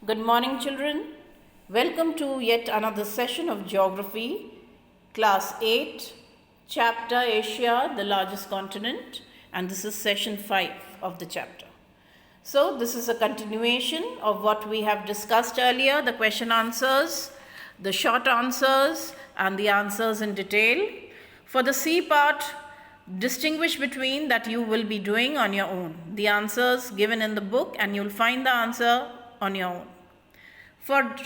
Good morning, children. Welcome to yet another session of Geography, Class 8, Chapter Asia, the largest continent, and this is session 5 of the chapter. So, this is a continuation of what we have discussed earlier, the question answers, the short answers, and the answers in detail. For the C part, distinguish between that you will be doing on your own. The answers given in the book, and you'll find the answer on your own. For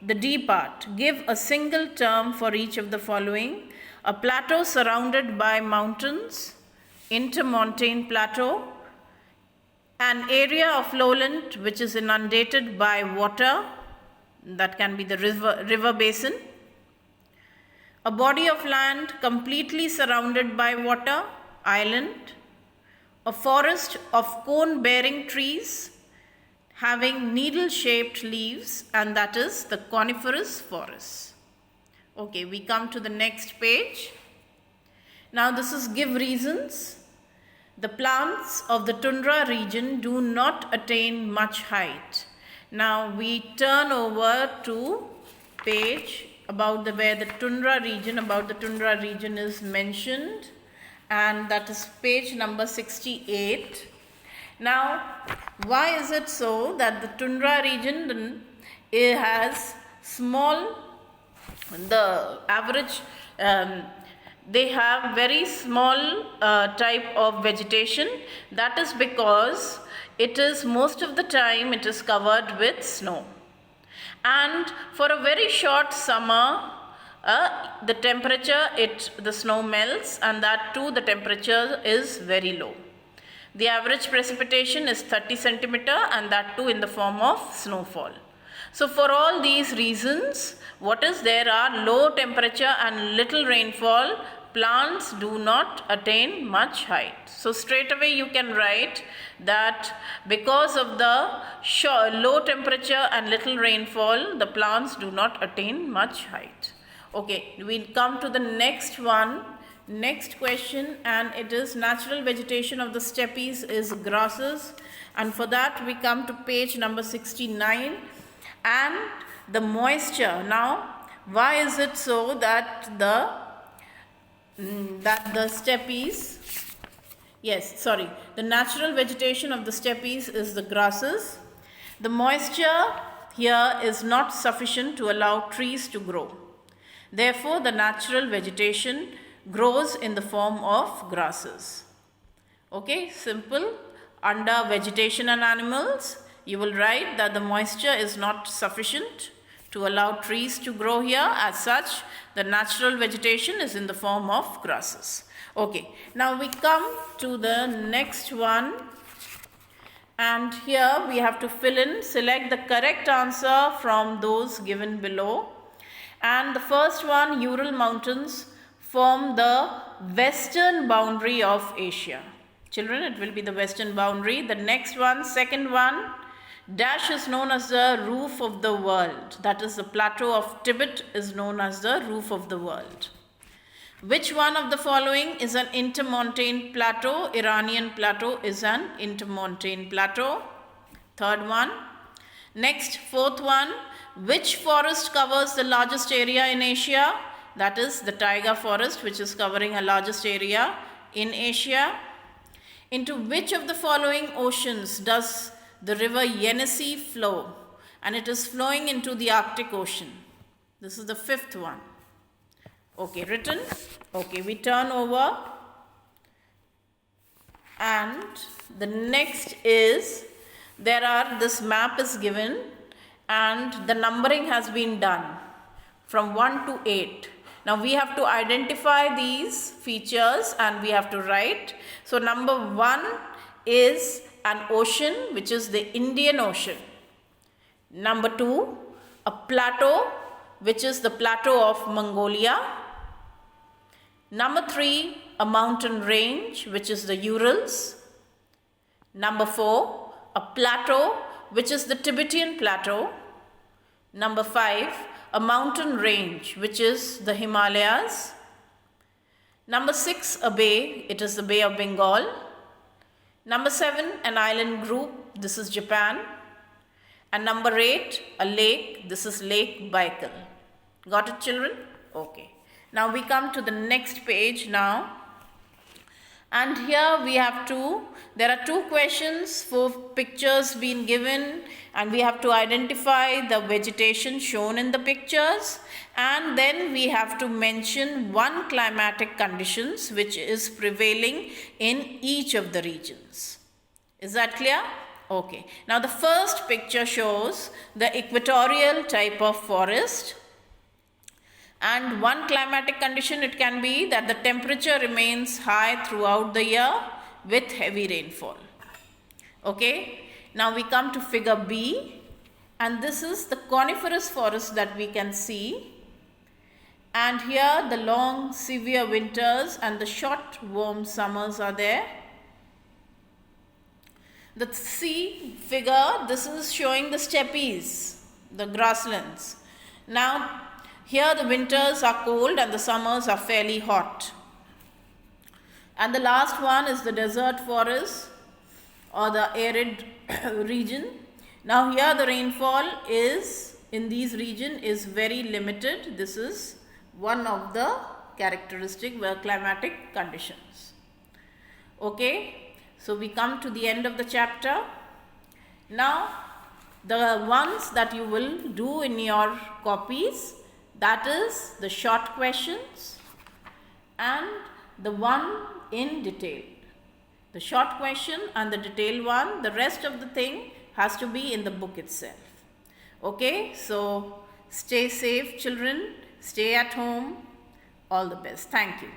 the D part, give a single term for each of the following: a plateau surrounded by mountains, intermontane plateau, an area of lowland which is inundated by water, that can be the river basin, a body of land completely surrounded by water, island, a forest of cone-bearing trees having needle-shaped leaves, and that is the coniferous forest. Okay, we come to the next page. Now this is give reasons. The plants of the tundra region do not attain much height. Now we turn over to page about where the tundra region is mentioned, and that is page number 68. Now, why is it so that the tundra region has they have very small type of vegetation? That is because most of the time it is covered with snow. And for a very short summer, the snow melts, and that too the temperature is very low. The average precipitation is 30 centimeter, and that too in the form of snowfall. So for all these reasons, there are low temperature and little rainfall, plants do not attain much height. So straight away you can write that because of the low temperature and little rainfall, the plants do not attain much height. Okay, we'll come to the next question, and it is natural vegetation of the steppes is grasses, and for that we come to page number 69, and the moisture. Now, why is it so that the steppes, the natural vegetation of the steppes is the grasses. The moisture here is not sufficient to allow trees to grow. Therefore, the natural vegetation grows in the form of grasses. Okay, simple. Under vegetation and animals, you will write that the moisture is not sufficient to allow trees to grow here. As such, the natural vegetation is in the form of grasses. Okay, now we come to the next one, and here we have to select the correct answer from those given below. And the first one, Ural Mountains form the western boundary of Asia. Children, it will be the western boundary. The next one, second one, Dash is known as the roof of the world. That is, the plateau of Tibet is known as the roof of the world. Which one of the following is an intermontane plateau? Iranian plateau is an intermontane plateau. Third one. Next, fourth one, which forest covers the largest area in Asia? That is the taiga forest, which is covering a largest area in Asia. Into which of the following oceans does the river Yenisei flow? And it is flowing into the Arctic Ocean. This is the fifth one. Okay, written. Okay, we turn over. And the next is, this map is given, and the numbering has been done from 1 to 8. Now we have to identify these features and we have to write. So number 1 is an ocean, which is the Indian Ocean. Number 2, a plateau, which is the plateau of Mongolia. Number 3, a mountain range, which is the Urals. Number 4, a plateau, which is the Tibetan Plateau. Number 5, a mountain range, which is the Himalayas. Number 6, a bay, it is the Bay of Bengal. Number 7, an island group, this is Japan. And number 8, a lake. This is Lake Baikal. Got it, children? Okay. Now we come to the next page now. And here there are 2 questions for pictures being given, and we have to identify the vegetation shown in the pictures, and then we have to mention 1 climatic conditions which is prevailing in each of the regions. Is that clear? Okay. Now the first picture shows the equatorial type of forest. And 1 climatic condition, it can be that the temperature remains high throughout the year with heavy rainfall. Okay. Now we come to figure B, and this is the coniferous forest that we can see. And here the long severe winters and the short warm summers are there. The C figure, this is showing the steppes, the grasslands. Now here the winters are cold and the summers are fairly hot. And the last one is the desert forest or the arid region. Now here the rainfall in these regions is very limited. This is one of the characteristic climatic conditions. Okay, so we come to the end of the chapter. Now the ones that you will do in your copies, that is the short questions and the one in detail. The short question and the detailed one, the rest of the thing has to be in the book itself. Okay, so stay safe, children, stay at home, all the best. Thank you.